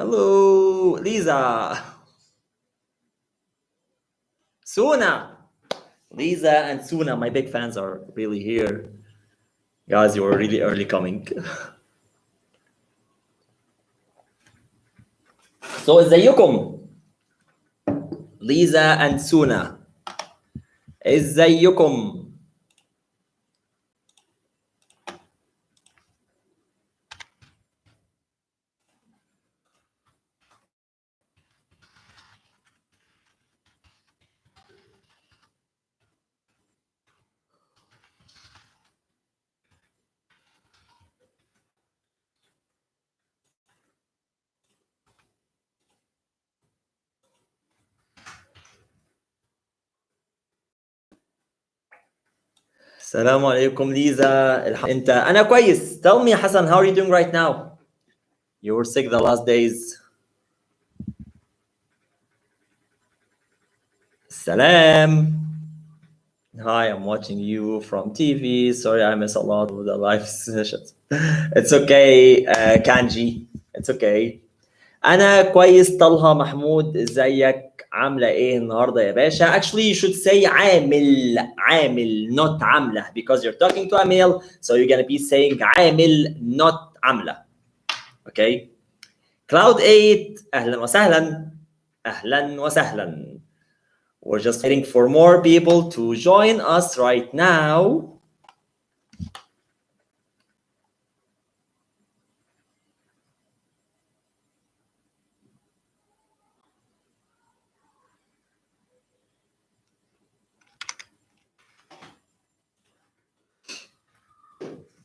Hello, Lisa. Suna. Lisa and Suna, my big fans are really here. Guys, you were really early coming. So ازيكم Lisa and Suna. ازيكم السلام عليكم ليزا. انت انا كويس. Tell me Hassan, how are you doing right now? You were sick the last days. Salam. Hi, I'm watching you from TV. Sorry, I miss a lot of the live sessions. It's okay, Kanji. It's okay. أنا كويس. طلها محمود، ازيك؟ عاملة إيه النهاردة يا باشا؟ Actually, you should say عامل, not عاملة, because you're talking to a male, so you're gonna be saying عامل, not عاملة. Okay. Cloud 8, أهلا وسهلا. أهلا وسهلا. We're just waiting for more people to join us right now.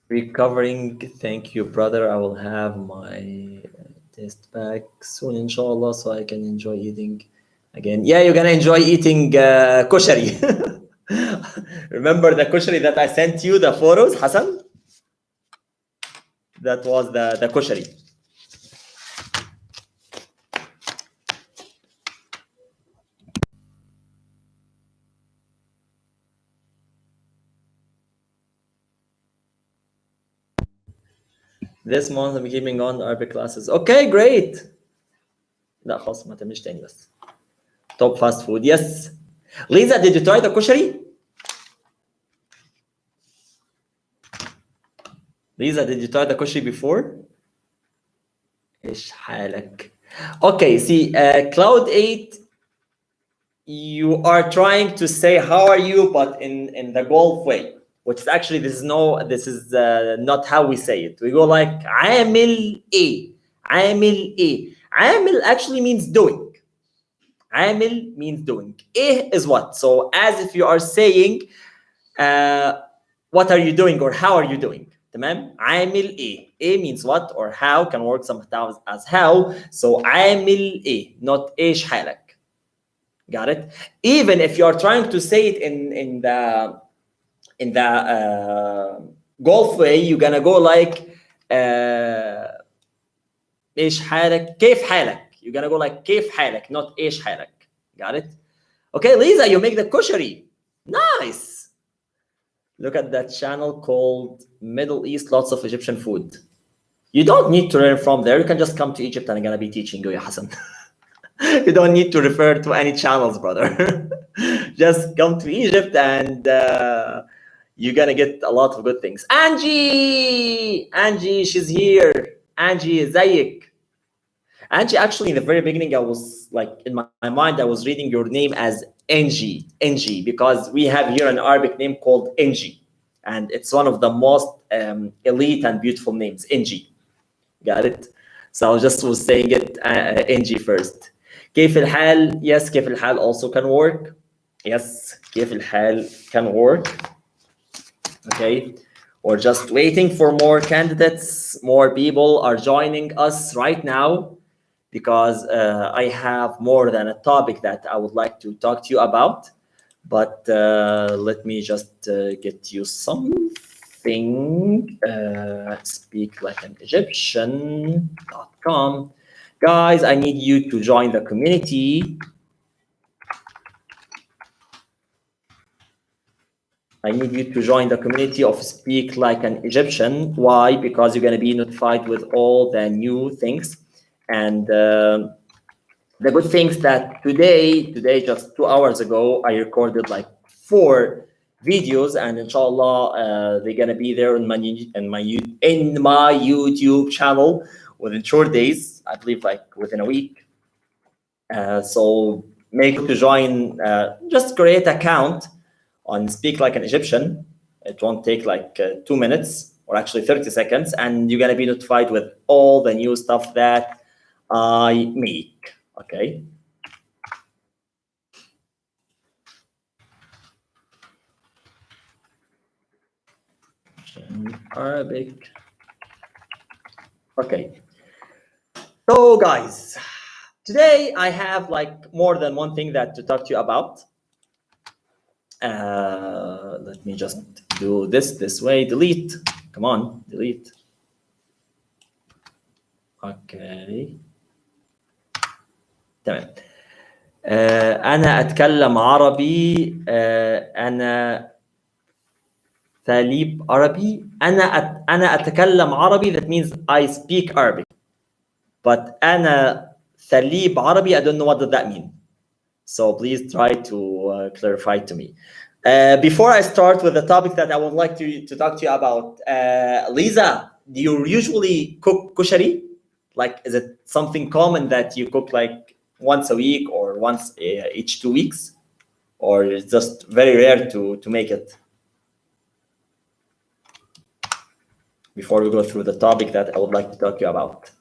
Recovering. Thank you, brother. I will have my test back soon, inshallah, so I can enjoy eating again. Yeah, you're gonna enjoy eating koshari. Remember the koshari that I sent you, the photos, Hassan? That was the koshari. This month I'm keeping on Arabic classes. Okay, great. لا خلاص ما تعملش تاني بس. Top fast food. Yes. Lisa, did you try the koshari? Lisa, did you try the koshari before? إيش حالك? Okay, see, Cloud 8, you are trying to say how are you, but in the Gulf way, which is actually this is not how we say it. We go like عامل إيه. عامل إيه. عامل actually means doing. عامل means doing. إيه is what? So as if you are saying what are you doing or how are you doing. تمام؟ عامل إيه. إيه means what or how, can work sometimes as how. So عامل إيه, not إيش حالك. Got it? Even if you are trying to say it in the Gulf way, you're gonna go like إيش حالك؟ كيف حالك? You're gonna go like كيف حالك, not إيش حالك. Got it? Okay, Lisa, you make the koshari. Nice. Look at that channel called Middle East, lots of Egyptian food. You don't need to learn from there. You can just come to Egypt and I'm gonna be teaching you, ya Hassan. You don't need to refer to any channels, brother. Just come to Egypt and you're gonna get a lot of good things. Angie, she's here. Angie, ازيك? Angie, actually, in the very beginning, I was like, in my mind, I was reading your name as Engie, because we have here an Arabic name called Engie, and it's one of the most elite and beautiful names, Engie. Got it? So I just was saying it Engie first. كيف الحال? Yes, كيف الحال also can work. Yes, كيف الحال can work. Okay, we're just waiting for more candidates. More people are joining us right now because I have more than a topic that I would like to talk to you about. But let me just get you something. Speak like an Egyptian.com. Guys, I need you to join the community. I need you to join the community of Speak Like an Egyptian. Why? Because you're going to be notified with all the new things. And the good things that today, just 2 hours ago, I recorded like 4 videos, and inshallah, they're gonna be there in my YouTube channel within short days. I believe like within a week. So make sure to join. Just create account on Speak Like an Egyptian. It won't take like 2 minutes, or actually 30 seconds, and you're gonna be notified with all the new stuff that I make. Okay. Arabic. Okay. So guys, today I have like more than one thing that to talk to you about. Let me just do this way. Delete. Come on, delete. Okay. تمام. أنا أتكلم عربي. أنا ثليب عربي. أنا أتكلم عربي. That means I speak Arabic. But أنا ثليب عربي, I don't know what does that mean. So please try to clarify to me. Before I start with the topic that I would like to talk to you about, Lisa, do you usually cook kushari? Like, is it something common that you cook like once a week or once each 2 weeks? Or it's just very rare to make it? Before we go through the topic that I would like to talk to you about.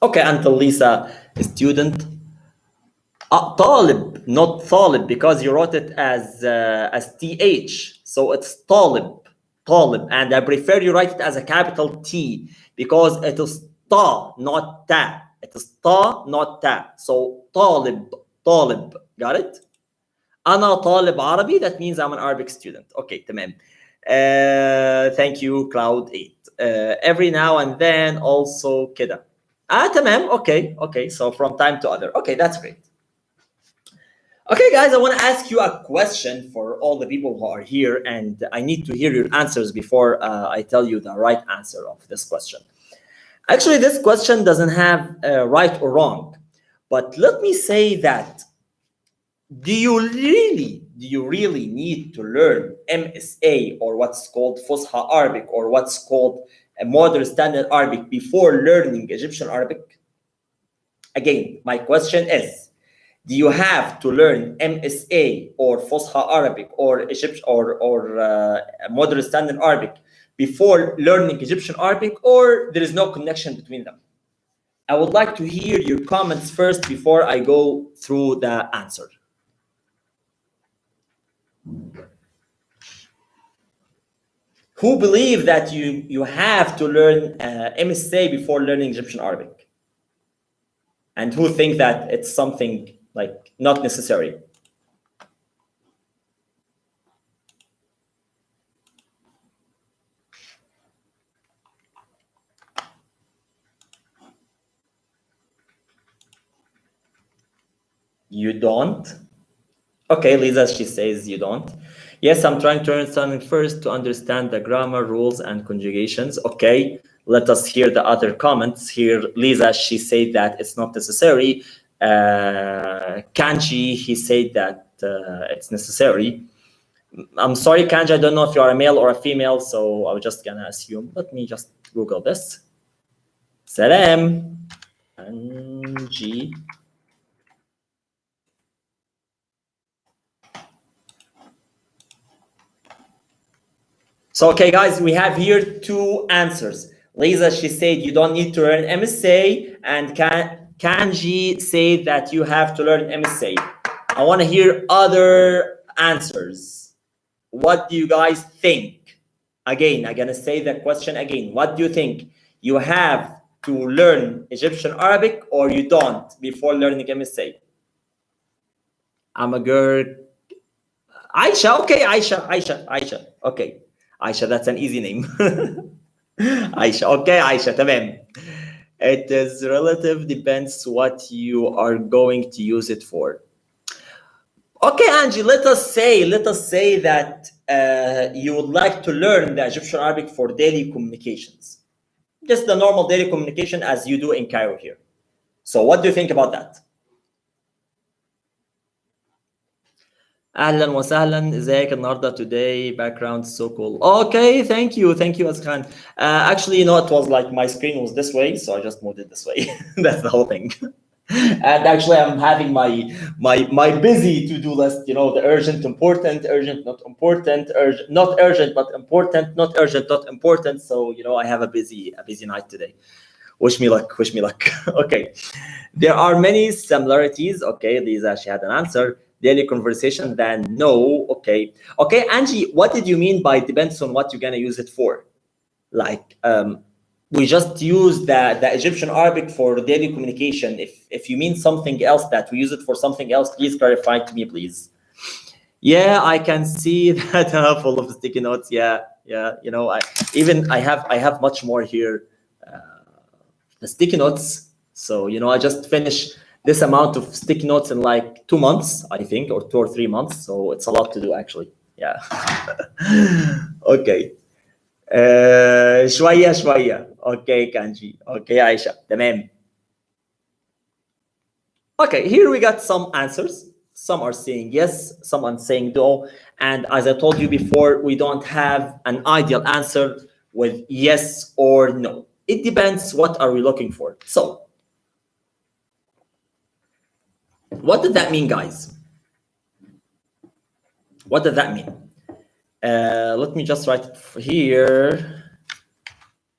Okay, until Lisa, a student. طالب, not طالب, because you wrote it as TH. So it's طالب, and I prefer you write it as a capital T because it is ta, not ta. It is ta, not ta. So طالب, got it? أنا طالب عربي, that means I'm an Arabic student. Okay, تمام. Thank you, Cloud 8. Every now and then also كده. تمام. Okay. So from time to other. Okay, that's great. Okay, guys, I want to ask you a question for all the people who are here, and I need to hear your answers before I tell you the right answer of this question. Actually, this question doesn't have right or wrong, but let me say that do you really need to learn MSA, or what's called Fusha Arabic, or what's called a modern standard Arabic before learning Egyptian Arabic? Again, my question is, do you have to learn MSA or Fusha Arabic or Egyptian or modern standard Arabic before learning Egyptian Arabic, or there is no connection between them? I would like to hear your comments first before I go through the answer. Who believe that you have to learn MSA before learning Egyptian Arabic? And who think that it's something like not necessary? You don't? Okay, Lisa, she says you don't. Yes, I'm trying to learn something first to understand the grammar rules and conjugations. Okay, let us hear the other comments. Here, Lisa, she said that it's not necessary. Kanji, he said that it's necessary. I'm sorry, Kanji, I don't know if you are a male or a female, so I was just gonna assume. Let me just Google this. Salam. Kanji. So, okay, guys, we have here 2 answers. Lisa, she said you don't need to learn MSA, and Kanji said that you have to learn MSA. I want to hear other answers. What do you guys think? Again, I'm going to say the question again. What do you think? You have to learn Egyptian Arabic or you don't before learning MSA? I'm a girl. Aisha, okay, Aisha. Okay. Aisha, that's an easy name. Aisha, okay, Aisha, tamam. It is relative, depends what you are going to use it for. Okay, Angie, let us say that you would like to learn the Egyptian Arabic for daily communications. Just the normal daily communication as you do in Cairo here. So what do you think about that? اهلا وسهلا ازيك النهارده today background so cool. Okay, thank you Azkhan. Actually, it was like my screen was this way, so I just moved it this way. That's the whole thing. And actually I'm having my busy to-do list, the urgent, important, urgent, not important, urgent, not urgent but important, not urgent, not important. So I have a busy night today. Wish me luck. Okay, there are many similarities. Okay, Lisa, she had an answer. Daily conversation, then no. Okay, Angie, what did you mean by depends on what you're gonna use it for? Like we just use the Egyptian Arabic for daily communication. If you mean something else that we use it for something else, please clarify to me, please. Yeah, I can see that full of sticky notes. Yeah. I have much more here. The sticky notes. So I just finished this amount of sticky notes in like 2 months, I think, or 2 or 3 months. So it's a lot to do actually. Yeah. Okay. شوية. Okay, Kanji. Okay, Aisha. تمام. Okay, here we got some answers. Some are saying yes, some are saying no. And as I told you before, we don't have an ideal answer with yes or no. It depends what are we looking for. So, what does that mean, guys? What does that mean? Let me just write it here.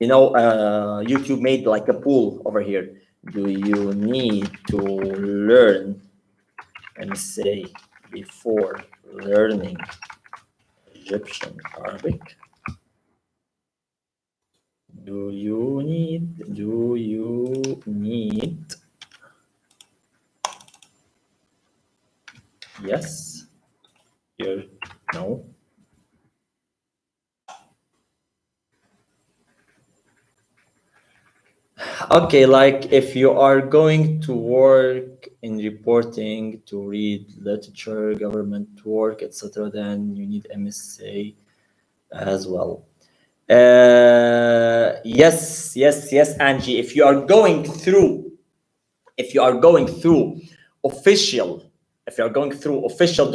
YouTube made like a poll over here. Do you need to learn say before learning Egyptian Arabic? Do you need yes, here, no. Okay, like if you are going to work in reporting, to read literature, government work, etc., then you need MSA as well. Yes, Angie. If you are going through official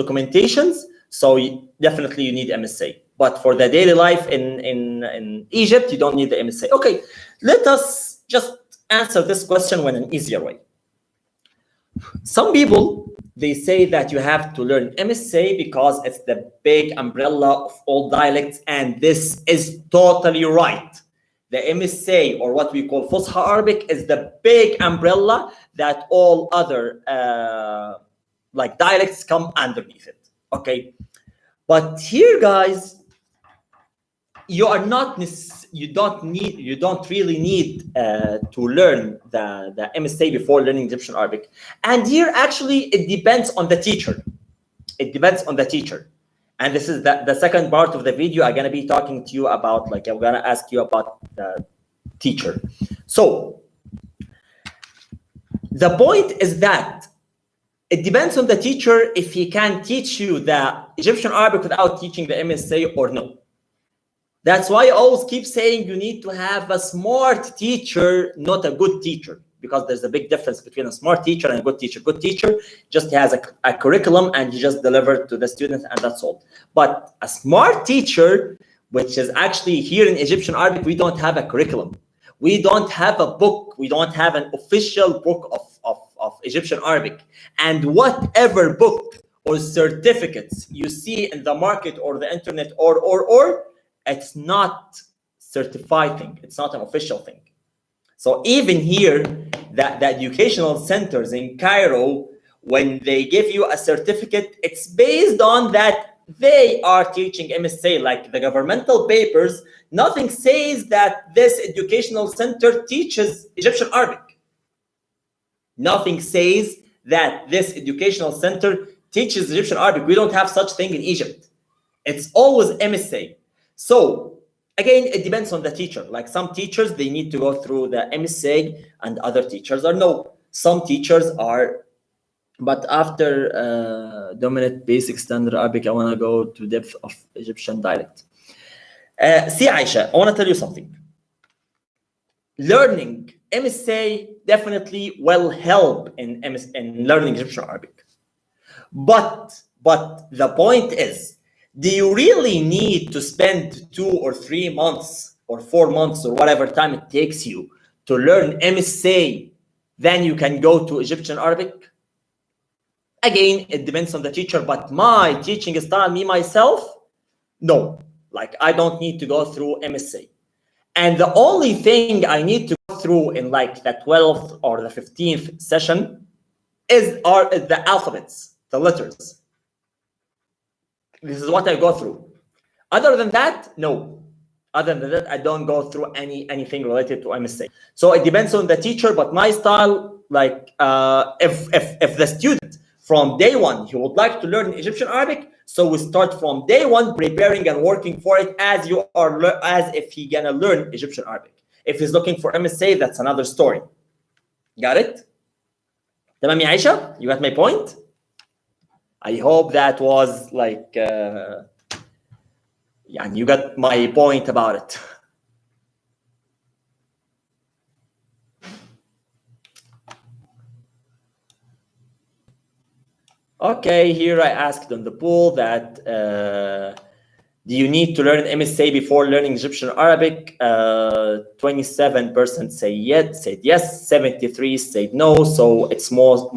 documentations, so definitely you need MSA. But for the daily life in Egypt, you don't need the MSA. Okay, let us just answer this question in an easier way. Some people, they say that you have to learn MSA because it's the big umbrella of all dialects, and this is totally right. The MSA, or what we call Fusha Arabic, is the big umbrella that all other like dialects come underneath it. Okay, but here, guys, you don't really need to learn the MSA before learning Egyptian Arabic. And here, actually, it depends on the teacher. And this is the second part of the video. I'm gonna be talking to you about, like, I'm gonna ask you about the teacher. So the point is that it depends on the teacher if he can teach you the Egyptian Arabic without teaching the MSA or no. That's why I always keep saying you need to have a smart teacher, not a good teacher, because there's a big difference between a smart teacher and a good teacher. Good teacher just has a curriculum and you just deliver to the students and that's all. But a smart teacher, which is actually here in Egyptian Arabic, we don't have a curriculum. We don't have a book. We don't have an official book of Egyptian Arabic. And whatever book or certificates you see in the market or the internet or it's not certified thing. It's not an official thing. So even here, the educational centers in Cairo, when they give you a certificate, it's based on that they are teaching MSA, like the governmental papers. Nothing says that this educational center teaches Egyptian Arabic. Nothing says that this educational center teaches Egyptian Arabic. We don't have such thing in Egypt. It's always MSA. So again, it depends on the teacher. Like some teachers, they need to go through the MSA and other teachers are no. Some teachers are but after dominant basic standard Arabic, I want to go to depth of Egyptian dialect. See, Aisha, I want to tell you something. Learning MSA definitely will help in learning Egyptian Arabic. But the point is, do you really need to spend 2 or 3 months or 4 months or whatever time it takes you to learn MSA, then you can go to Egyptian Arabic? Again, it depends on the teacher, but my teaching style, me myself, no. Like, I don't need to go through MSA. And the only thing I need to go through in like the 12th or the 15th session are the alphabets, the letters. This is what I go through. Other than that, no. Other than that, I don't go through anything related to MSA. So it depends on the teacher, but my style, like if the student from day one, he would like to learn Egyptian Arabic, so we start from day one preparing and working for it as if he gonna learn Egyptian Arabic. If he's looking for MSA, that's another story. Got it? Tamam ya Aisha? You got my point? I hope that was like, yeah, you got my point about it. Okay, here I asked on the poll that do you need to learn MSA before learning Egyptian Arabic? 27% said yes, 73 said no. So it's most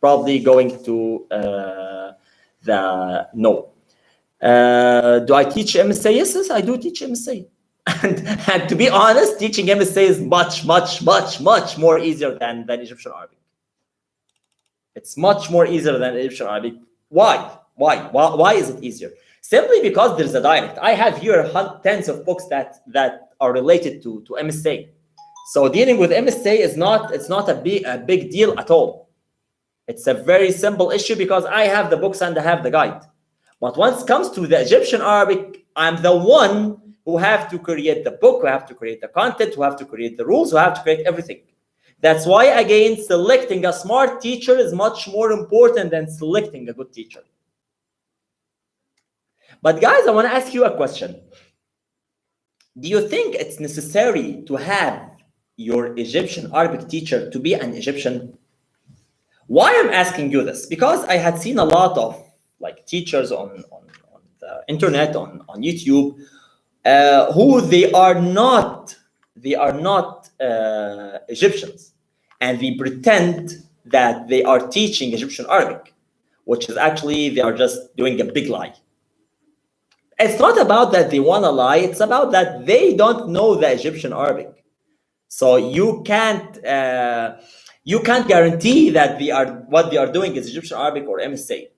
probably going to the no. Do I teach MSA? Yes, I do teach MSA. And to be honest, teaching MSA is much more easier than Egyptian Arabic. It's much more easier than Egyptian Arabic. Why? Why is it easier? Simply because there's a dialect. I have here tens of books that are related to MSA. So dealing with MSA is not a big deal at all. It's a very simple issue because I have the books and I have the guide. But once it comes to the Egyptian Arabic, I'm the one who have to create the book, who have to create the content, who have to create the rules, who have to create everything. That's why, again, selecting a smart teacher is much more important than selecting a good teacher. But guys, I want to ask you a question. Do you think it's necessary to have your Egyptian Arabic teacher to be an Egyptian? Why I'm asking you this? Because I had seen a lot of like teachers on the internet, on YouTube, who they are not Egyptians, and they pretend that they are teaching Egyptian Arabic, which is actually they are just doing a big lie. It's not about that they want to lie, it's about that they don't know the Egyptian Arabic. So you can't guarantee that what they are doing is Egyptian Arabic or MSA.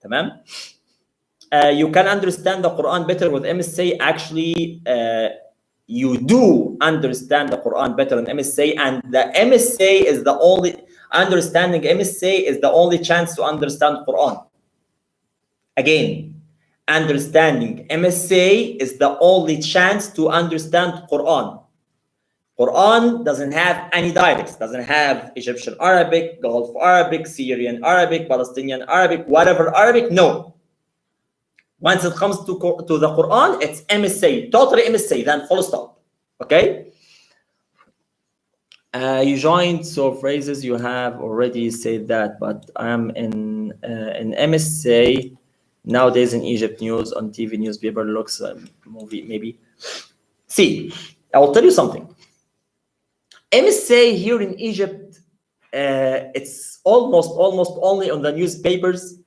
Tamam? You can understand the Quran better with MSA. Actually, you do understand the Quran better than MSA, and the MSA is the only understanding. MSA is the only chance to understand Quran. Again, understanding MSA is the only chance to understand Quran. Quran doesn't have any dialects, doesn't have Egyptian Arabic, Gulf Arabic, Syrian Arabic, Palestinian Arabic, whatever Arabic, no. Once it comes to the Quran, it's MSA, totally MSA, then full stop, okay? You joined, so phrases you have already said that, but I'm in MSA nowadays in Egypt news on TV, newspaper, looks movie, maybe. See, I will tell you something. MSA here in Egypt, it's almost only on the newspapers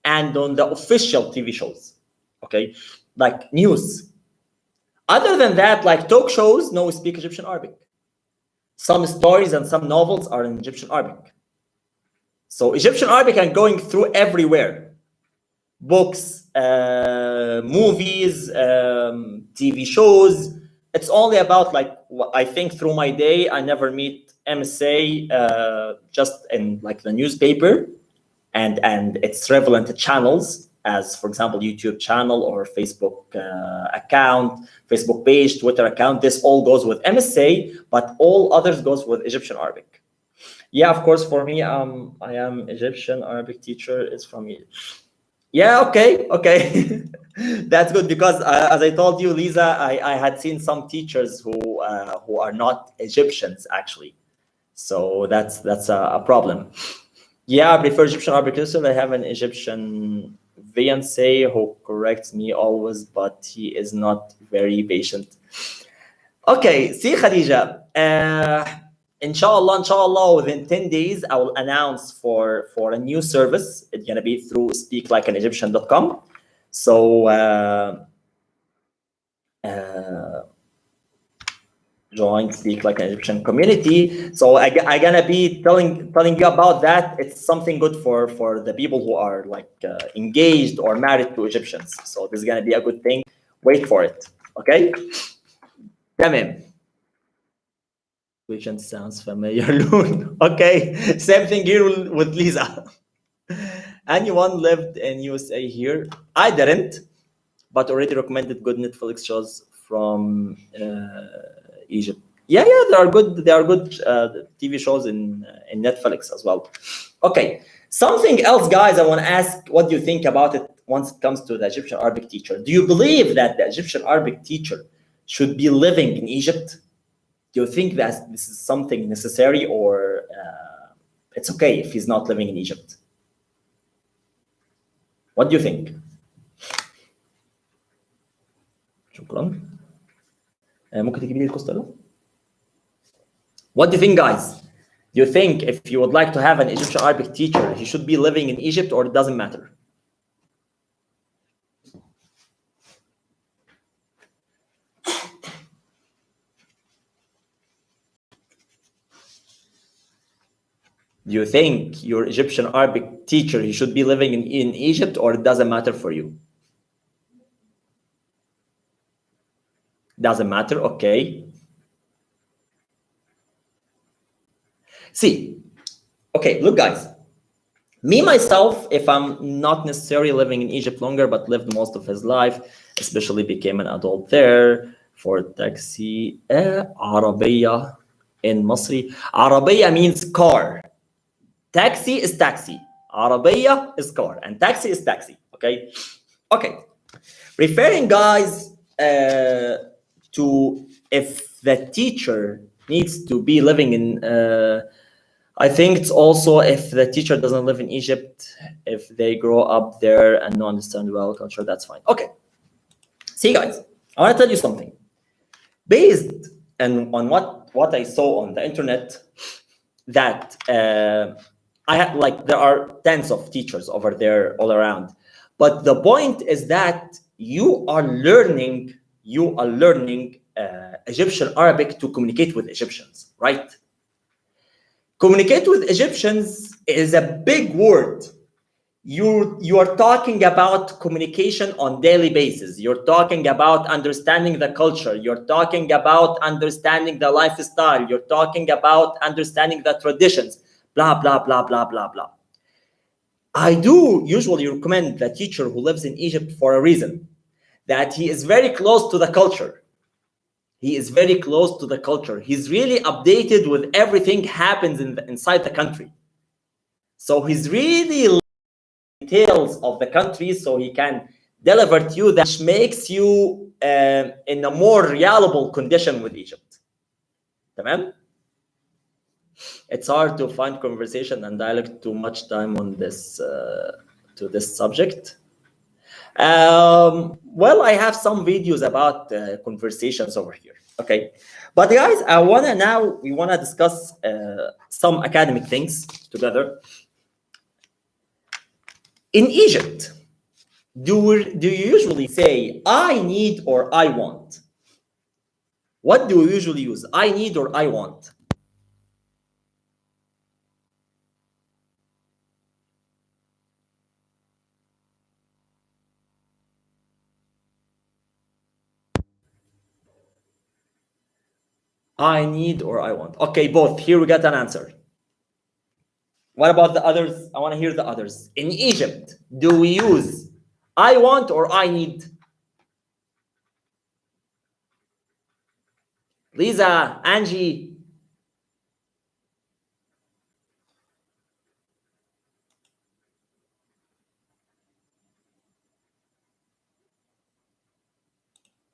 and on the official TV shows, okay? Like news. Other than that, like talk shows, no, we speak Egyptian Arabic. Some stories and some novels are in Egyptian Arabic. So Egyptian Arabic are going through everywhere. Books, movies, TV shows. It's only about like, I think through my day, I never meet MSA just in like the newspaper and its relevant channels, as for example, YouTube channel or Facebook account, Facebook page, Twitter account. This all goes with MSA, but all others goes with Egyptian Arabic. Yeah, of course. For me, I am Egyptian. Arabic teacher is from me. Yeah. Okay. Okay. That's good because, as I told you, Lisa, I had seen some teachers who are not Egyptians actually. So that's a problem. Yeah, I prefer Egyptian Arabic teacher. I have an Egyptian fiancé who corrects me always, but he is not very patient. Okay, see Khadija. Inshallah, within 10 days, I will announce for a new service. It's gonna be through speaklikeanegyptian.com. So join Speak Like an Egyptian community. So I gonna be telling you about that. It's something good for the people who are like engaged or married to Egyptians. So this is gonna be a good thing. Wait for it. Okay. تمام. Situation sounds familiar. Loon. Okay, same thing here with Lisa. Anyone lived in USA here? I didn't, but already recommended good Netflix shows from Egypt. Yeah, there are good. There are good TV shows in Netflix as well. Okay, something else, guys. I want to ask, what do you think about it once it comes to the Egyptian Arabic teacher? Do you believe that the Egyptian Arabic teacher should be living in Egypt? Do you think that this is something necessary, or it's okay if he's not living in Egypt? What do you think? شكرا. ممكن تجيب لي الكوستا ده؟ What do you think, guys? Do you think if you would like to have an Egyptian Arabic teacher, he should be living in Egypt, or it doesn't matter? Do you think your Egyptian Arabic teacher, he should be living in Egypt, or it doesn't matter for you? Doesn't matter, okay. See, okay, look, guys. Me, myself, if I'm not necessarily living in Egypt longer, but lived most of his life, especially became an adult there, for taxi, عربية in Masri. عربية means car. Taxi is taxi. عربية is car. And taxi is taxi. Okay? Okay. Referring, guys, to if the teacher needs to be living in, I think it's also if the teacher doesn't live in Egypt, if they grow up there and don't understand well culture, that's fine. Okay. See, guys, I want to tell you something. Based on what I saw on the internet, that I had, like, there are tens of teachers over there all around, but the point is that you are learning Egyptian Arabic to communicate with Egyptians, right? Communicate with Egyptians is a big word. You are talking about communication on daily basis. You're talking about understanding the culture. You're talking about understanding the lifestyle. You're talking about understanding the traditions. Blah, blah, blah, blah, blah, blah. I do usually recommend the teacher who lives in Egypt for a reason, that he is very close to the culture. He is very close to the culture. He's really updated with everything happens inside the country. So he's really details of the country, so he can deliver to you, that makes you in a more reliable condition with Egypt. Tamam? It's hard to find conversation and dialect too much time on this to this subject. Well, I have some videos about conversations over here. Okay, but guys, we wanna discuss some academic things together. In Egypt, do you usually say I need or I want? What do you usually use? I need or I want? I need or I want. Okay, both. Here we got an answer. What about the others? I want to hear the others. In Egypt, do we use I want or I need? Lisa, Angie.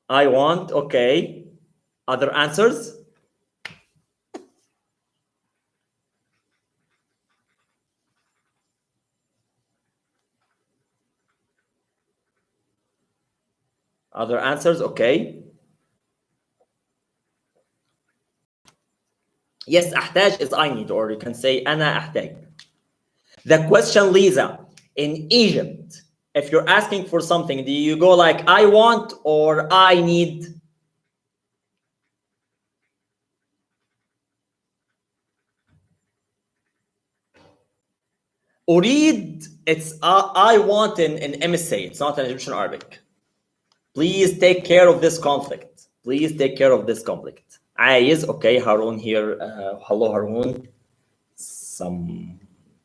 I want, okay. Other answers? Other answers, okay. Yes, أحتاج is I need, or you can say أنا أحتاج. The question, Lisa, in Egypt, if you're asking for something, do you go like I want or I need? أريد, it's I want in MSA, it's not in Egyptian Arabic. Please take care of this conflict. Please take care of this conflict. عايز, okay, Harun here. Hello, Harun. Some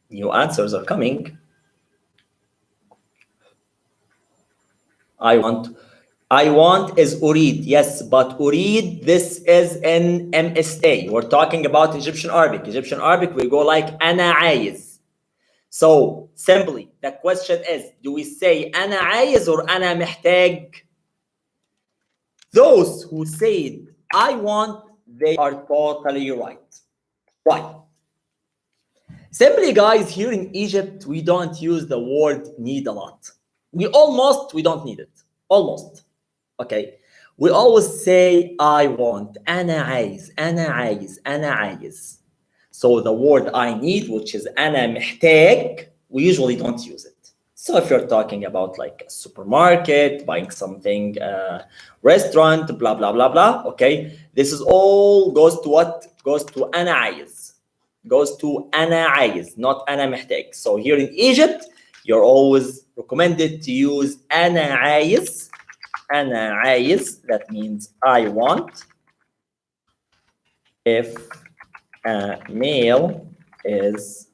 new answers are coming. I want is أريد. Yes, but أريد, this is in MSA. We're talking about Egyptian Arabic. Egyptian Arabic, we go like أنا عايز. So simply, the question is, do we say أنا عايز or أنا محتاج? Those who said I want, they are totally right. Why? Simply, guys, here in Egypt, we don't use the word need a lot. We don't need it. Almost. Okay. We always say I want. أنا عايز, أنا عايز, أنا عايز. So the word I need, which is أنا محتاج, we usually don't use it. So if you're talking about like a supermarket, buying something, restaurant, blah, blah, blah, blah, okay, this is all goes to what? Goes to أنا عايز. Goes to أنا عايز, not أنا محتاج. So here in Egypt, you're always recommended to use أنا عايز. أنا عايز, that means I want. If a male is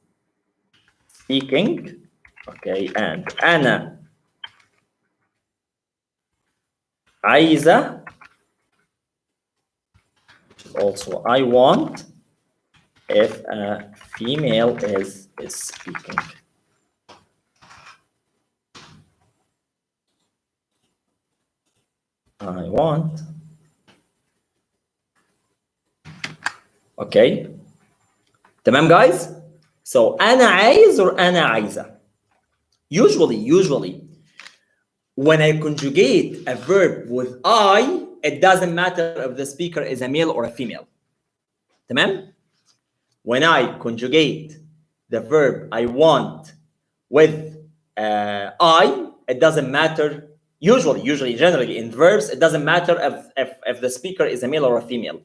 speaking, okay, and أنا عايزة, also I want, if a female is speaking. I want. Okay. تمام, guys? So أنا عايز or أنا عايزة. Usually, when I conjugate a verb with I, it doesn't matter if the speaker is a male or a female. تمام? When I conjugate the verb I want with I, it doesn't matter. Usually, generally in verbs, it doesn't matter if the speaker is a male or a female.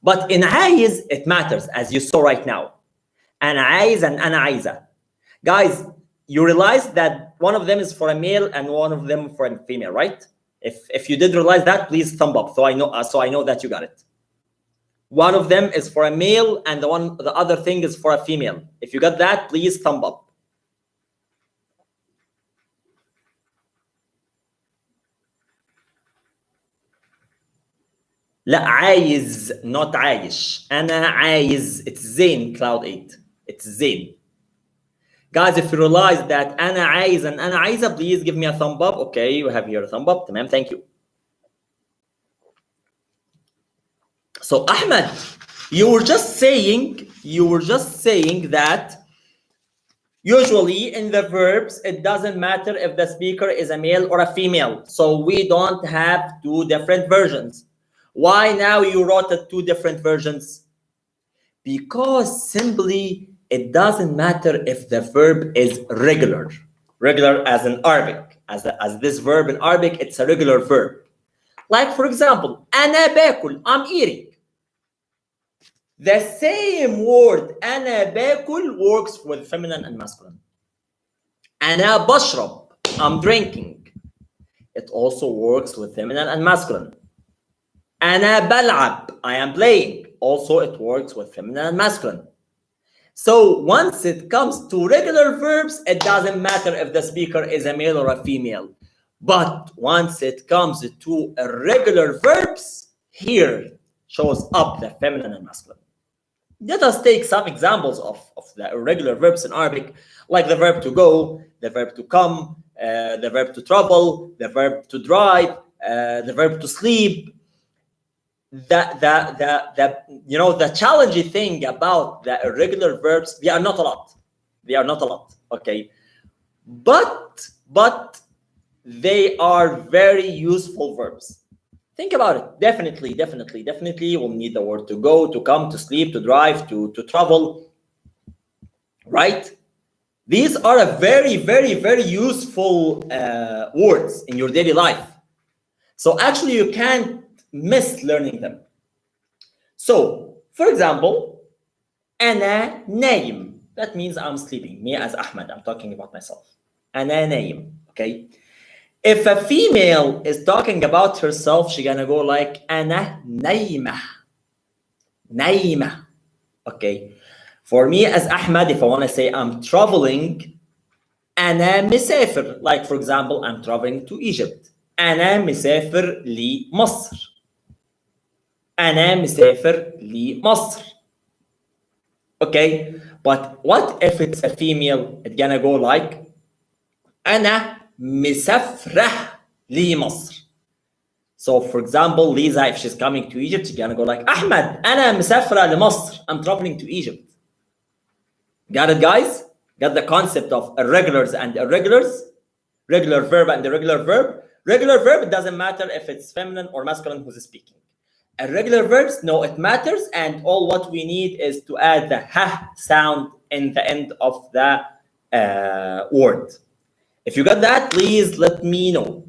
But in عايز, it matters, as you saw right now. أنا عايز and أنا عايزة. Guys, you realize that one of them is for a male and one of them for a female, right? If you did realize that, please thumb up so I know that you got it. One of them is for a male and the other thing is for a female. If you got that, please thumb up. لا, عايز, not عايش. أنا عايز. It's Zain, Cloud 8. It's Zain. Guys, if you realize that أنا عايز and أنا عايزة, please give me a thumb up. Okay, you have here a thumb up. تمام, thank you. So Ahmed, you were just saying that usually in the verbs, it doesn't matter if the speaker is a male or a female. So we don't have two different versions. Why now you wrote two different versions? Because simply it doesn't matter if the verb is regular. Regular as in Arabic. As this verb in Arabic, it's a regular verb. Like for example, أنا باكل, I'm eating. The same word أنا باكل works with feminine and masculine. أنا بشرب, I'm drinking. It also works with feminine and masculine. أنا بلعب, I am playing. Also, it works with feminine and masculine. So once it comes to regular verbs, it doesn't matter if the speaker is a male or a female. But once it comes to irregular verbs, here shows up the feminine and masculine. Let us take some examples of the irregular verbs in Arabic, like the verb to go, the verb to come, the verb to travel, the verb to drive, the verb to sleep. The challenging thing about the irregular verbs, they are not a lot. They are not a lot, okay? But they are very useful verbs. Think about it. Definitely, we'll need the word to go, to come, to sleep, to drive, to travel, right? These are a very, very useful words in your daily life. So actually, you can't miss learning them. So, for example, أنا نايم. That means I'm sleeping. Me as Ahmed, I'm talking about myself. أنا نايم, okay? If a female is talking about herself, she's gonna go like أنا نايمة. نايمة, okay? For me as Ahmed, if I want to say I'm traveling, أنا مسافر. Like for example, I'm traveling to Egypt. أنا مسافر لمصر. أنا مسافر لمصر. Okay, but what if it's a female? It's gonna go like أنا مسافرة لمصر. So for example, Lisa, if she's coming to Egypt, she's gonna go like أحمد أنا مسافرة لمصر. I'm traveling to Egypt. Got it, guys? Got the concept of irregulars and irregulars? Regular verb and irregular verb. Regular verb, it doesn't matter if it's feminine or masculine who's speaking. Irregular verbs, no, it matters, and all what we need is to add the ha sound in the end of the word. If you got that, please let me know.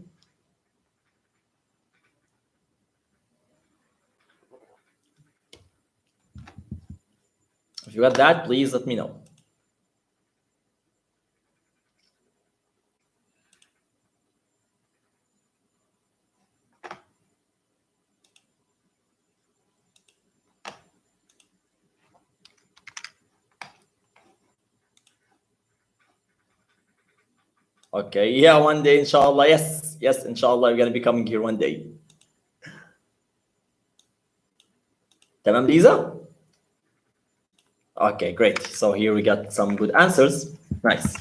If you got that, please let me know. Okay, yeah, one day, inshallah. Yes, inshallah, you're gonna be coming here one day. Tamam, Lisa? Okay, great. So here we got some good answers. Nice.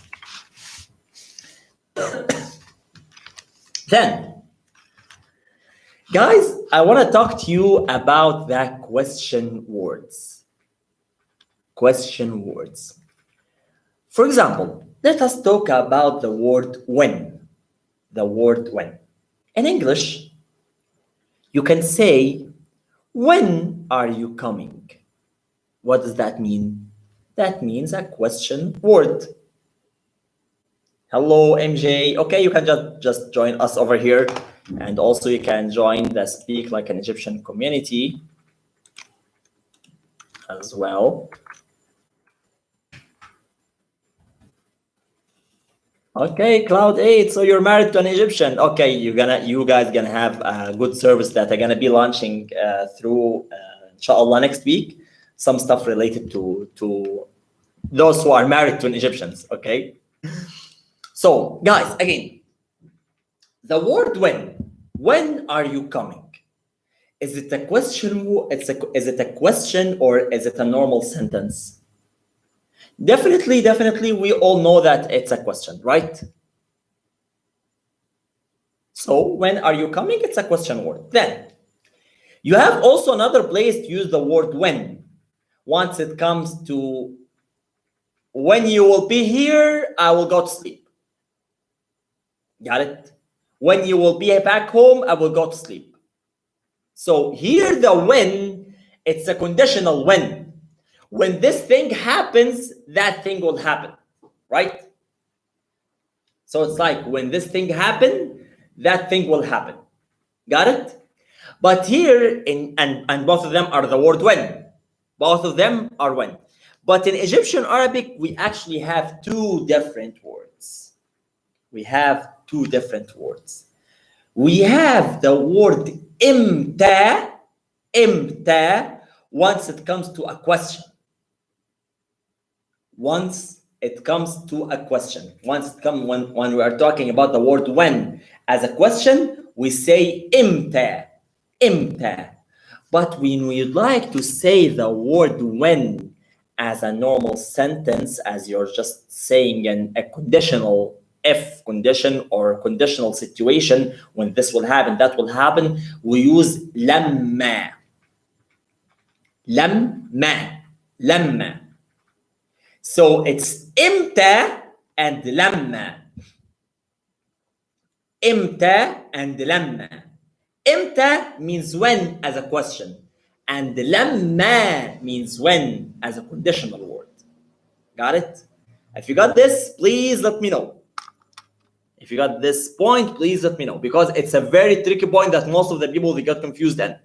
Then, guys, I want to talk to you about the question words. Question words. For example, let us talk about the word when. The word when. In English, you can say, when are you coming? What does that mean? That means a question word. Hello, MJ. Okay, you can just join us over here. And also you can join the Speak Like an Egyptian community as well. Okay, Cloud 8. So you're married to an Egyptian. Okay, you guys gonna have a good service that are gonna be launching through inshallah next week. Some stuff related to those who are married to an Egyptians. Okay. So guys, again, the word when are you coming? Is it a question? Is it a question or is it a normal sentence? Definitely, we all know that it's a question, right? So when are you coming? It's a question word. Then you have also another place to use the word when. Once it comes to when you will be here, I will go to sleep. Got it? When you will be back home, I will go to sleep. So here the when, it's a conditional when. When this thing happens, that thing will happen, right? So it's like when this thing happened, that thing will happen. Got it? But here, and both of them are the word when. Both of them are when. But in Egyptian Arabic, we actually have two different words. We have two different words. We have the word imta, once it comes to a question. Once it comes to a question. When we are talking about the word when as a question, we say imta. But when we'd like to say the word when as a normal sentence, as you're just saying a conditional if condition or conditional situation, when this will happen, that will happen, we use لما. لما. So it's إمتى and لما. إمتى and لما. إمتى means when as a question, and لما means when as a conditional word. Got it? If you got this, please let me know. If you got this point, please let me know, because it's a very tricky point that most of the people, they got confused in.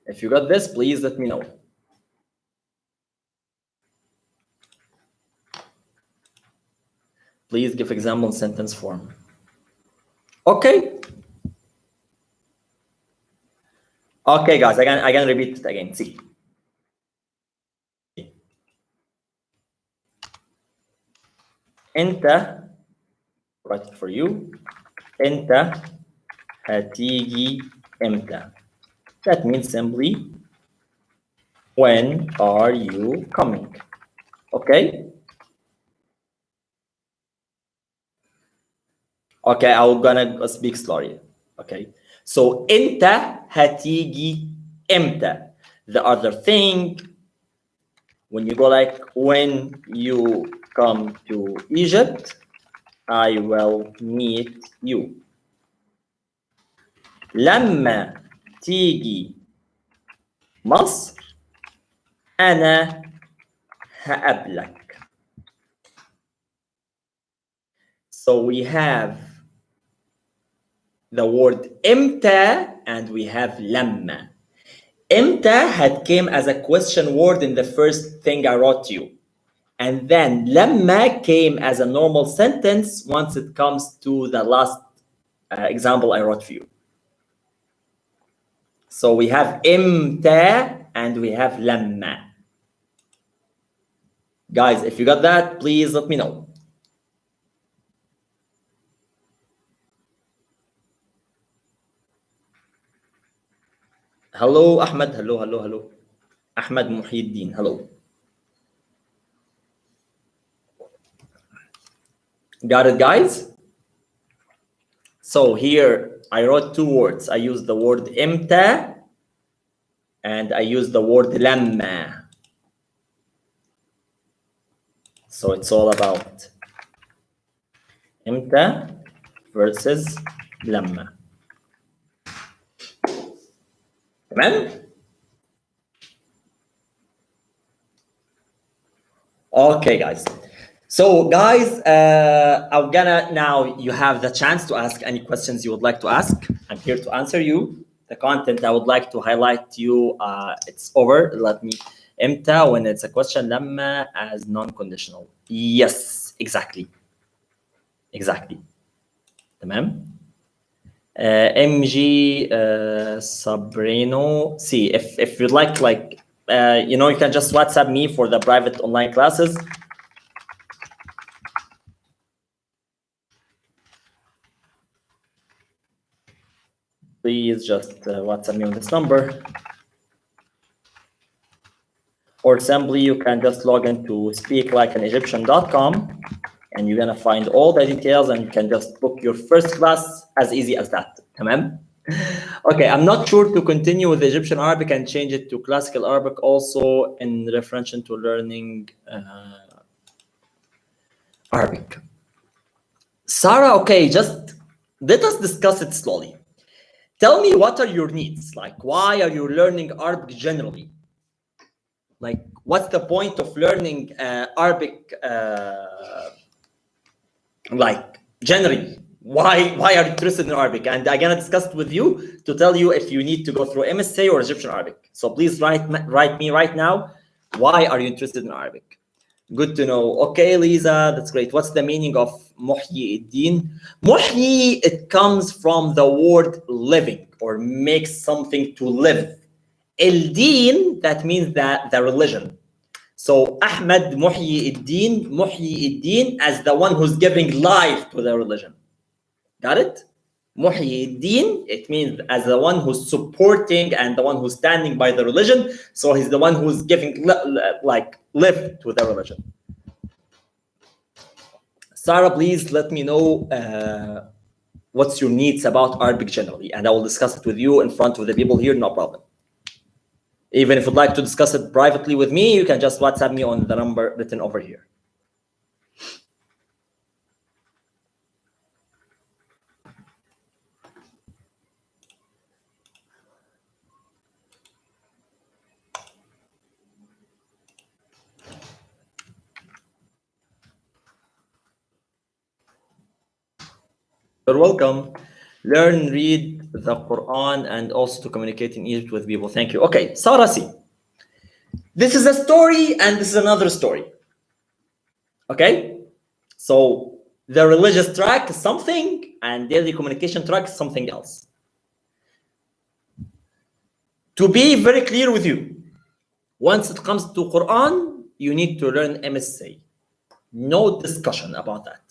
If you got this, please let me know. Please give example in sentence form. Okay. Okay, guys, I can repeat it again. See. أنت, write it for you. أنت هتيجي إمتى? That means simply, when are you coming? Okay. Okay, I'm gonna speak slowly. Okay. So أنت هتيجي إمتى? The other thing, when you go like, when you come to Egypt, I will meet you. لما تيجي مصر أنا هقابلك. So we have the word إمتى and we have لما. إمتى had came as a question word in the first thing I wrote to you. And then لما came as a normal sentence once it comes to the last example I wrote for you. So we have إمتى and we have لما. Guys, if you got that, please let me know. Hello, Ahmed. Hello. Ahmed Muhyiddin. Hello. Got it, guys? So here I wrote two words. I used the word إمتى and I used the word لما. So it's all about إمتى versus لما. تمام؟ Okay, guys. So guys, I'm gonna, now you have the chance to ask any questions you would like to ask. I'm here to answer you. The content I would like to highlight to you, it's over. Let me, إمتى when it's a question, لما as non-conditional. Yes, exactly. تمام. MG Sabrino. See, if you'd like, you know, you can just WhatsApp me for the private online classes. Please just WhatsApp me on this number. Or simply you can just log into speaklikeanegyptian.com and you're gonna find all the details and you can just book your first class as easy as that. Tamam? Okay, I'm not sure to continue with Egyptian Arabic and change it to classical Arabic also in reference to learning Arabic. Sarah, okay, just let us discuss it slowly. Tell me, what are your needs? Like, why are you learning Arabic generally? Like, what's the point of learning Arabic, like, generally? Why are you interested in Arabic? And I'm gonna discuss it with you to tell you if you need to go through MSA or Egyptian Arabic. So please write me right now, why are you interested in Arabic? Good to know. Okay, Lisa, that's great. What's the meaning of Muhyiddin? Muhyi, it comes from the word living or makes something to live. El-Din, that means that the religion. So Ahmed Muhyi Eddin as the one who's giving life to the religion. Got it? Muhyi Eddin, it means as the one who's supporting and the one who's standing by the religion. So he's the one who's giving like life to the religion. Sarah, please let me know what's your needs about Arabic generally, and I will discuss it with you in front of the people here, no problem. Even if you'd like to discuss it privately with me, you can just WhatsApp me on the number written over here. You're welcome. Learn, read the Quran, and also to communicate in Egypt with people. Thank you. Okay, Sarah C. This is a story, and this is another story. Okay? So the religious track is something, and daily communication track is something else. To be very clear with you, once it comes to Quran, you need to learn MSA. No discussion about that.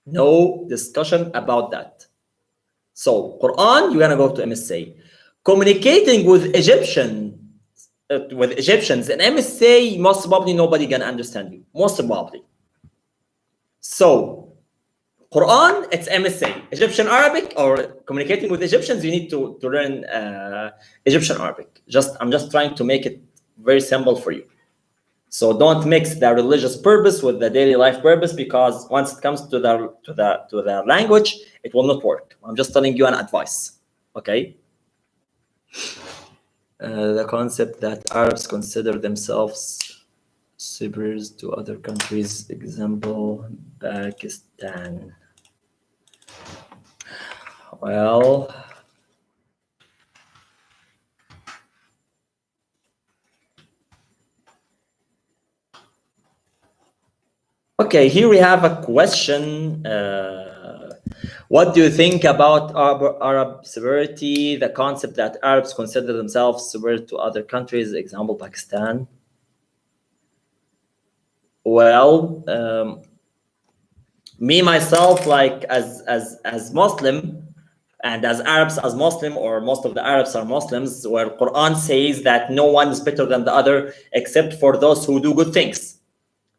No discussion about that. So Quran, you're gonna go to MSA. Communicating with Egyptians in MSA, most probably nobody gonna understand you. Most probably. So Quran, it's MSA. Egyptian Arabic or communicating with Egyptians, you need to learn Egyptian Arabic. I'm just trying to make it very simple for you. So don't mix the religious purpose with the daily life purpose, because once it comes to the language, it will not work. I'm just telling you an advice, okay? The concept that Arabs consider themselves superiors to other countries, example, Pakistan. Well, okay, here we have a question. What do you think about Arab superiority, the concept that Arabs consider themselves superior to other countries, example, Pakistan? Well, me, myself, like as Muslim, and as Arabs as Muslim, or most of the Arabs are Muslims, where Quran says that no one is better than the other except for those who do good things.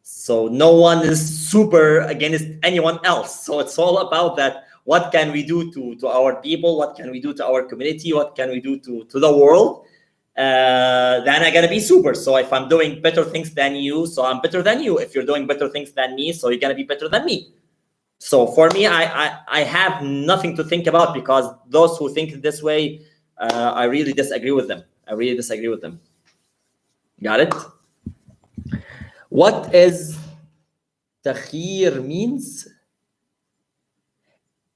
So no one is super against anyone else. So it's all about that. What can we do to our people? What can we do to our community? What can we do to the world? Then I'm gonna be super. So if I'm doing better things than you, so I'm better than you. If you're doing better things than me, so you're gonna be better than me. So for me, I have nothing to think about, because those who think this way, I really disagree with them. I really disagree with them. Got it? What is takhir means?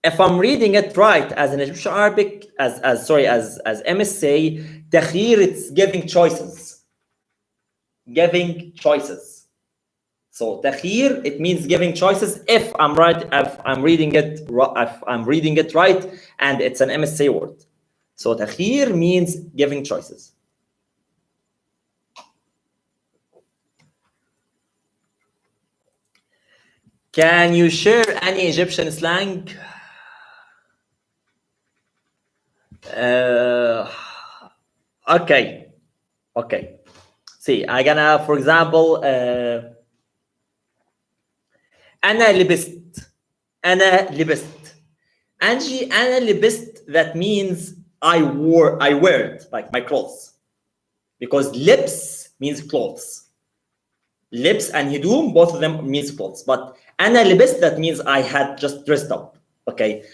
If I'm reading it right as an Egyptian Arabic, as MSA, takhir, it's giving choices. Giving choices. So takhir, it means giving choices. If I'm right, if I'm reading it right, and it's an MSA word. So takhir means giving choices. Can you share any Egyptian slang? Okay. See, I'm gonna, for example, أنا لبست. Angie, أنا لبست, that means I wear it, like my clothes. Because lips means clothes. Lips and hidum, both of them means clothes. But أنا لبست, that means I had just dressed up. Okay.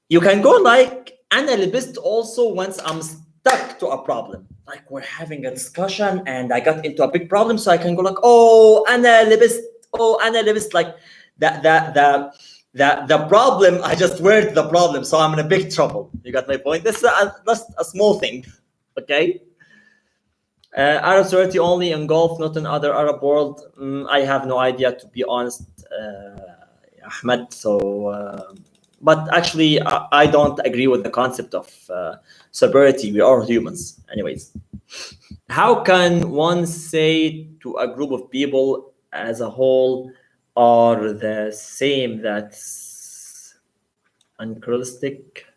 You can go like أنا لبست also once I'm stuck to a problem. Like we're having a discussion and I got into a big problem, so I can go like, oh, أنا لبست. Oh, أنا لبست, like the problem, I just wear the problem, so I'm in a big trouble. You got my point? This is just a small thing, okay? Arab sovereignty only in Gulf, not in other Arab world. I have no idea, to be honest, Ahmed. So But actually, I don't agree with the concept of superiority. We are humans, anyways. How can one say to a group of people as a whole are the same? That's anachronistic.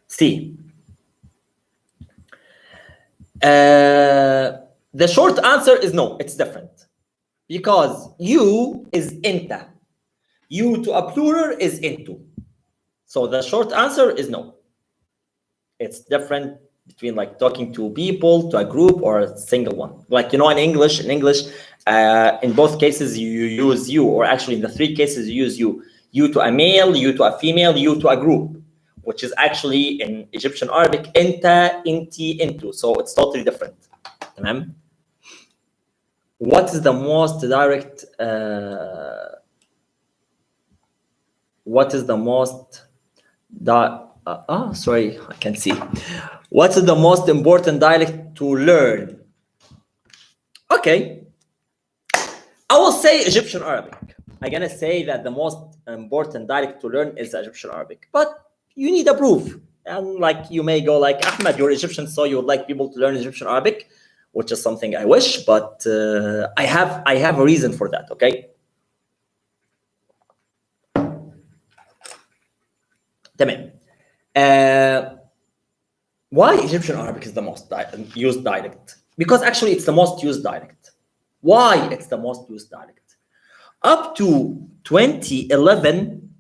C. The short answer is no, it's different. Because you is inta. You to a plural is into. So the short answer is no. It's different between like talking to people, to a group, or a single one. Like, in English, in both cases you use you, or actually in the three cases you use you. You to a male, you to a female, you to a group, which is actually in Egyptian Arabic inta, inti, into. So it's totally different. Tamam? What is the most direct sorry, I can't see. What is the most important dialect to learn? Okay, I will say Egyptian Arabic. I'm gonna say that the most important dialect to learn is Egyptian Arabic, but you need a proof. And like, you may go like, Ahmed, you're Egyptian, so you would like people to learn Egyptian Arabic, which is something I wish, but I have a reason for that. Okay. Tamam. Why Egyptian Arabic is the most used dialect? Because actually it's the most used dialect. Why it's the most used dialect? Up to 2011,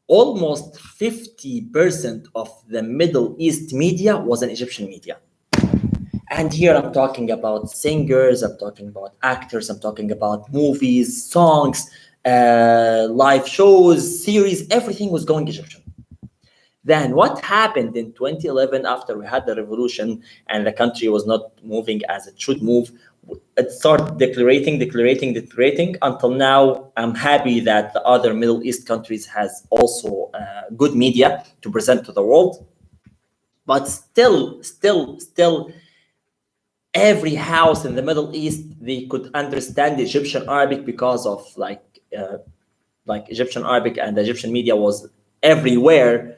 almost 50% of the Middle East media was an Egyptian media. And here I'm talking about singers, I'm talking about actors, I'm talking about movies, songs, live shows, series, everything was going Egyptian. Then what happened in 2011 after we had the revolution and the country was not moving as it should move? It started declarating until now. I'm happy that the other Middle East countries has also good media to present to the world. But still, every house in the Middle East, they could understand Egyptian Arabic because of like Egyptian Arabic, and the Egyptian media was everywhere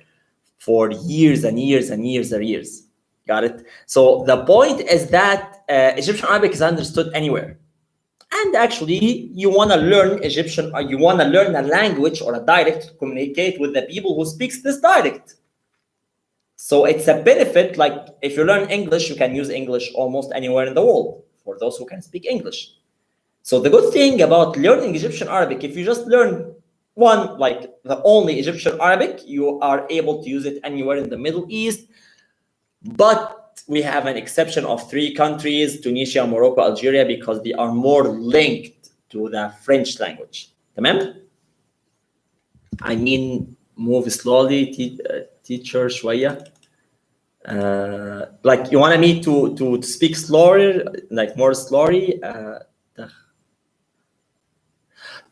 for years and years and years and years. Got it? So the point is that Egyptian Arabic is understood anywhere. And actually, you want to learn Egyptian, or you want to learn a language or a dialect to communicate with the people who speaks this dialect. So it's a benefit. Like, if you learn English, you can use English almost anywhere in the world for those who can speak English. So the good thing about learning Egyptian Arabic, if you just learn one, like the only Egyptian Arabic, you are able to use it anywhere in the Middle East. But we have an exception of 3 countries, Tunisia, Morocco, Algeria, because they are more linked to the French language. Tamam? I mean, move slowly, teacher شوية. Like, you want me to speak slower, like more slowly?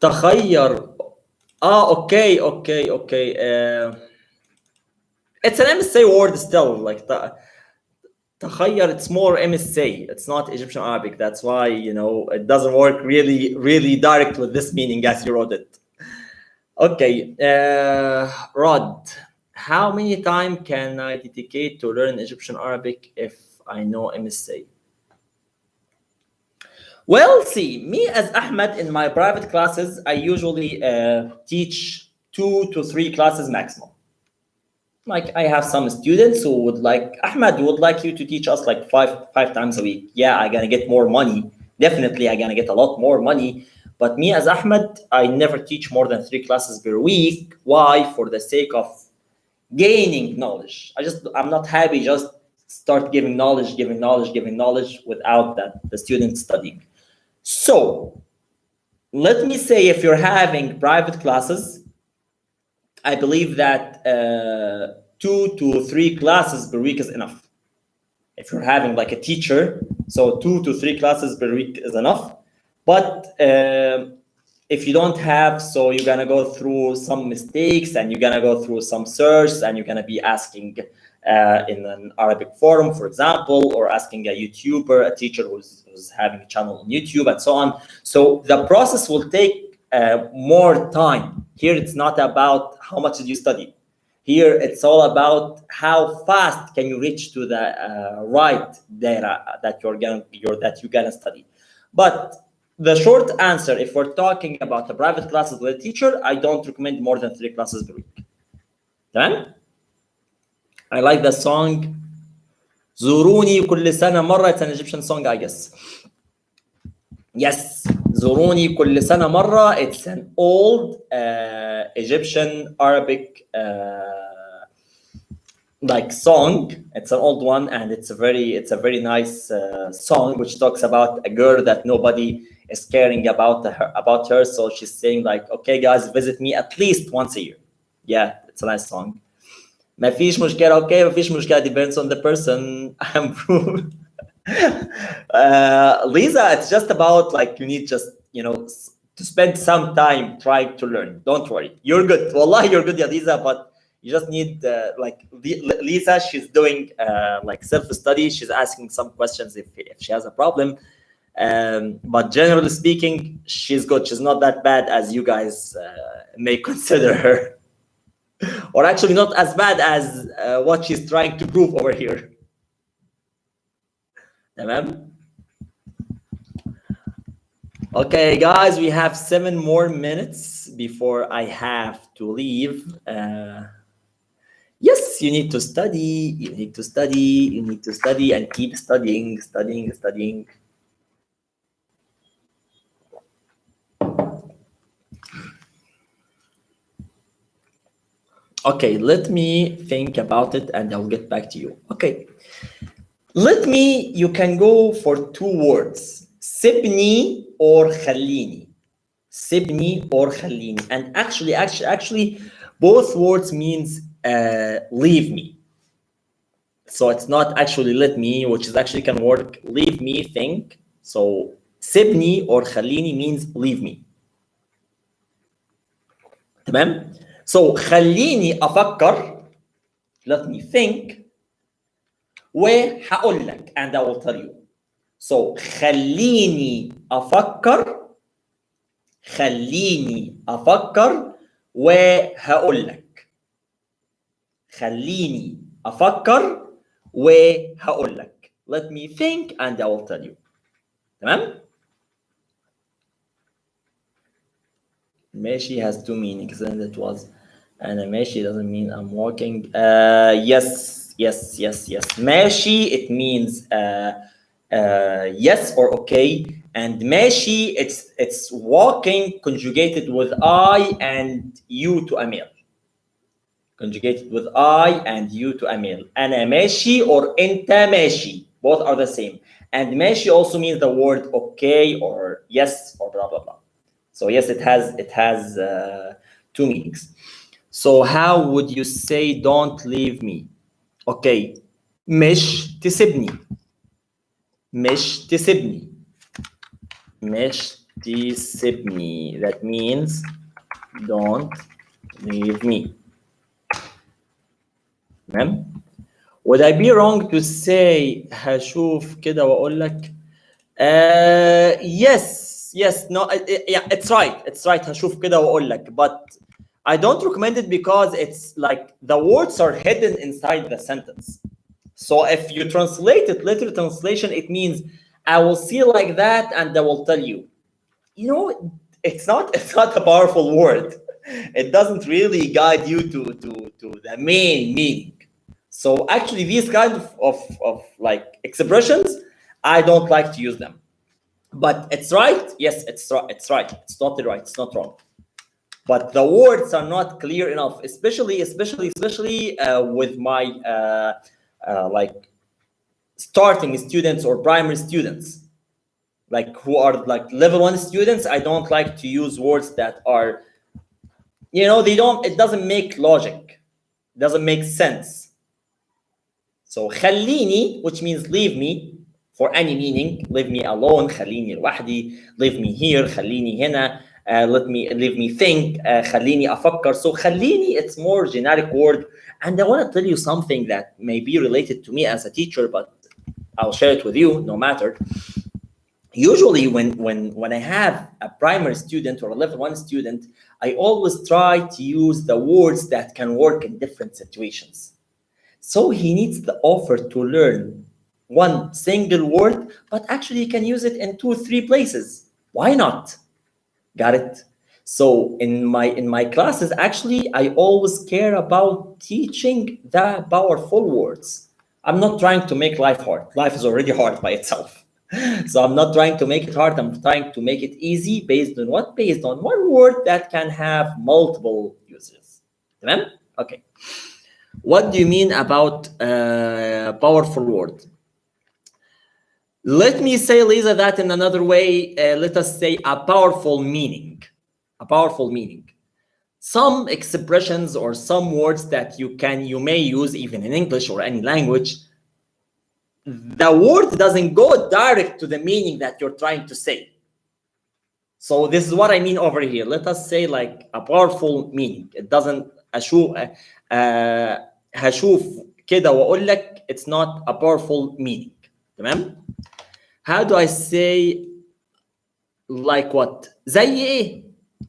تخير. Okay. It's an MSA word still, like تخير. It's more MSA. It's not Egyptian Arabic. That's why, it doesn't work really direct with this meaning as you wrote it. Okay, Rod, how many time can I dedicate to learn Egyptian Arabic if I know MSA? Well, see, me as Ahmed in my private classes, I usually teach 2 to 3 classes maximum. Like, I have some students who would like, Ahmed, would like you to teach us like five times a week. Yeah, I'm gonna get more money. Definitely, I'm gonna get a lot more money. But me as Ahmed, I never teach more than 3 classes per week. Why? For the sake of gaining knowledge. I'm not happy just start giving knowledge without the student studying. So let me say, if you're having private classes, I believe that 2 to 3 classes per week is enough. If you're having like a teacher, so 2 to 3 classes per week is enough. But if you don't have, so you're gonna go through some mistakes, and you're gonna go through some search, and you're gonna be asking in an Arabic forum, for example, or asking a YouTuber, a teacher who's having a channel on YouTube, and so on. So the process will take more time. Here it's not about how much did you study. Here it's all about how fast can you reach to the right data that you're gonna study. But the short answer, if we're talking about the private classes with a teacher, I don't recommend more than 3 classes per week. Then I like the song زوروني كل سنة مرة. It's an Egyptian song, I guess. Yes, زوروني كل سنة مرة. It's an old Egyptian Arabic like song. It's an old one, and it's a very nice song which talks about a girl that nobody is caring about her. So she's saying like, okay guys, visit me at least once a year. Yeah, it's a nice song. ما فيش مشكلة. Okay, ما فيش مشكلة. Depends on the person. Lisa, it's just about like you need just to spend some time trying to learn. Don't worry, you're good. Wallah, you're good, ya Lisa. But you just need like Lisa. She's doing like self-study. She's asking some questions if she has a problem. But generally speaking, she's good. She's not that bad as you guys may consider her. Or actually not as bad as what she's trying to prove over here. Tamam? Okay, guys, we have 7 more minutes before I have to leave. Yes, you need to study. You need to study. You need to study and keep studying, studying. Okay, let me think about it and I'll get back to you. Okay. You can go for 2 words. سيبني or خليني. سيبني or خليني. And actually, both words means leave me. So it's not actually let me, which is actually can work leave me, think. So سيبني or خليني means leave me. تمام؟ So خليني أفكر, let me think, وهقول لك and I will tell you. So خليني أفكر وهقول لك. خليني أفكر وهقول لك. Let me think and I will tell you. تمام؟ ماشي has 2 meanings and it was أنا ماشي doesn't mean I'm walking. Yes. ماشي, it means yes or okay, and ماشي it's walking conjugated with I and you to a male. Conjugated with I and you to a male. أنا ماشي or أنت ماشي, both are the same. And ماشي also means the word okay or yes or blah blah blah. So yes, it has 2 meanings. So how would you say don't leave me? Okay, مش تسيبني. مش تسيبني. مش تسيبني. That means don't leave me. تمام؟ Would I be wrong to say هشوف كده وأقول لك yes, no, yeah, it's right. هشوف كده وأقول لك, but I don't recommend it because it's like the words are hidden inside the sentence. So if you translate it, literal translation, it means I will see like that and I will tell you. It's not a powerful word. It doesn't really guide you to the main meaning. So actually these kind of like expressions, I don't like to use them. But it's right. Yes, it's right. It's totally right. It's not wrong. But the words are not clear enough, especially with my like starting students or primary students, like who are like level 1 students. I don't like to use words that are, it doesn't make logic, doesn't make sense. So خليني, which means leave me for any meaning, leave me alone, خليني لوحدي, leave me here, خليني هنا. Leave me think. خليني أفكر. So خليني, it's more generic word, and I want to tell you something that may be related to me as a teacher, but I'll share it with you no matter. usually when I have a primary student or a level 1 student, I always try to use the words that can work in different situations. So he needs the offer to learn one single word, but actually he can use it in 2-3 places. Why not? Got it? So in my classes, actually, I always care about teaching the powerful words. I'm not trying to make life hard. Life is already hard by itself. So I'm not trying to make it hard. I'm trying to make it easy based on what? Based on one word that can have multiple uses. Tamam? Okay. What do you mean about powerful word? Let me say, Lisa, that in another way. Let us say a powerful meaning. A powerful meaning. Some expressions or some words that you may use even in English or any language, the word doesn't go direct to the meaning that you're trying to say. So this is what I mean over here. Let us say like a powerful meaning. It doesn't هشوف كده واقول لك it's not a powerful meaning. تمام؟ How do I say like what? زي ايه؟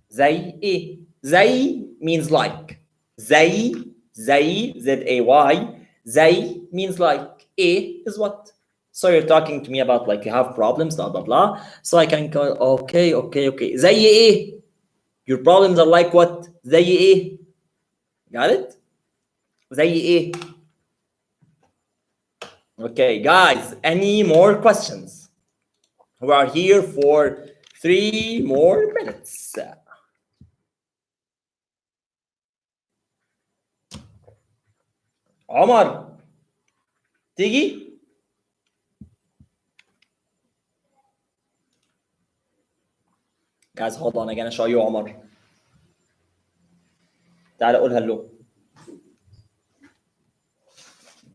زي ايه؟ زي means like. زي ZAY. زي means like. A is what? So you're talking to me about like you have problems, blah blah blah. So I can go, okay. زي ايه? Your problems are like what? زي ايه? Got it? زي ايه? Okay, guys, any more questions? We are here for 3 more minutes. عمر تيجي؟ Guys, hold on, I'm gonna show you عمر. تعال قول هلو.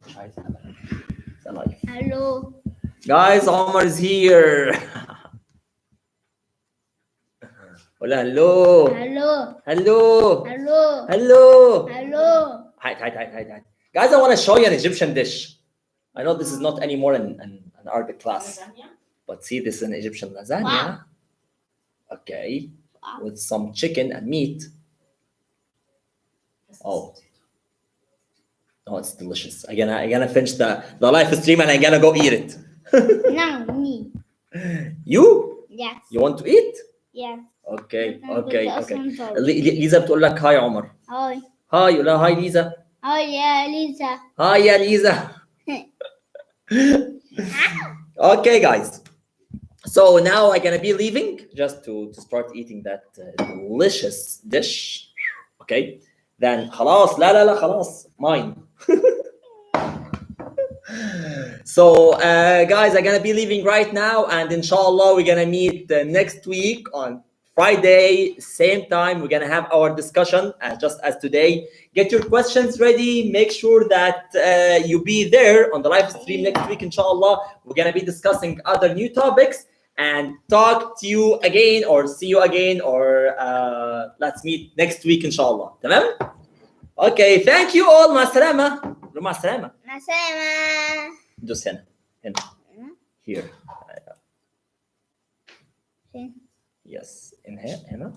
مش عايز Hello. Guys, Omar is here. قول هلو. Hello. Hello. Hello. Hello. Hello. Hi. Guys, I want to show you an Egyptian dish. I know this is not anymore an Arabic class. Lasagna? But see, this is an Egyptian lasagna. Wow. Okay. Wow. With some chicken and meat. Oh. Oh, it's delicious. I'm gonna finish the live stream and I'm gonna go eat it. No, me. You? Yes. You want to eat? Yes. Okay. Sorry. ليزا بتقول لك هاي عمر. Hi. هاي قول لها هاي ليزا. Hi, yeah, Lisa. هاي يا ليزا. Okay, guys. So now I'm gonna be leaving just to start eating that delicious dish. Okay. Then خلاص لا خلاص mine. So guys, I'm gonna be leaving right now, and inshallah we're gonna meet next week on Friday, same time. We're gonna have our discussion just as today. Get your questions ready. Make sure that you be there on the live stream next week, inshallah. We're gonna be discussing other new topics and talk to you again or see you again, or let's meet next week, inshallah. تمام? Okay, thank you all. مع السلامة. مع السلامة. مع السلامة. دوس هنا. Here. فين؟ Yes. In here. هنا.